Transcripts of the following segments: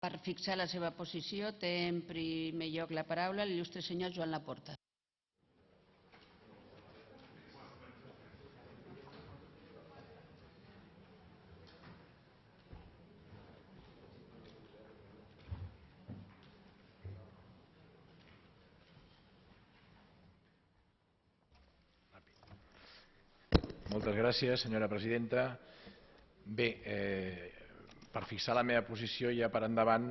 Per fixar la seva posició té en primer lloc la paraula l'il·lustre senyor Joan Laporta. Moltes gràcies, senyora presidenta. Bé, per fixar la meva posició ja per endavant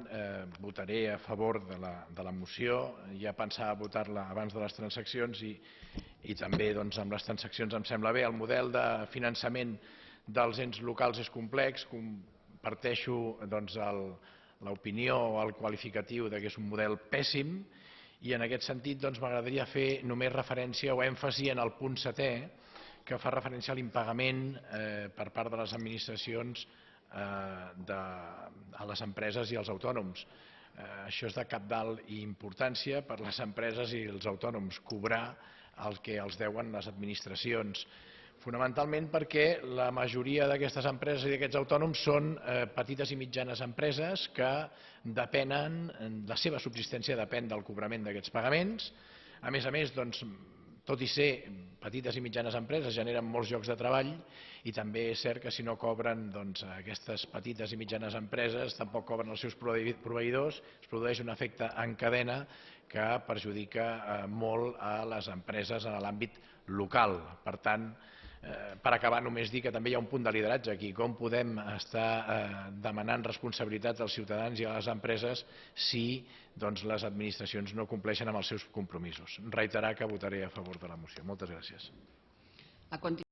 votaré a favor de la moció. Ja pensava votar-la abans de les transaccions i també amb les transaccions em sembla bé. El model de finançament dels ens locals és complex. Comparteixo l'opinió o el qualificatiu que és un model pèssim i en aquest sentit m'agradaria fer només referència o èmfasi en el punt 7è que fa referència a l'impagament per part de les administracions a les empreses i als autònoms. Això és de cabdal importància per a les empreses i els autònoms, cobrar el que els deuen les administracions. Fonamentalment perquè la majoria d'aquestes empreses i d'aquests autònoms són petites i mitjanes empreses que depenen, la seva subsistència depèn del cobrament d'aquests pagaments. A més, tot i ser petites i mitjanes empreses, generen molts llocs de treball i també és cert que si no cobren aquestes petites i mitjanes empreses, tampoc cobren els seus proveïdors, es produeix un efecte en cadena que perjudica molt a les empreses en l'àmbit local. Per tant, per acabar només dir que també hi ha un punt de lideratge aquí. Com podem estar demanant responsabilitats als ciutadans i a les empreses si les administracions no compleixen amb els seus compromisos? Reiterar que votaré a favor de la moció. Moltes gràcies.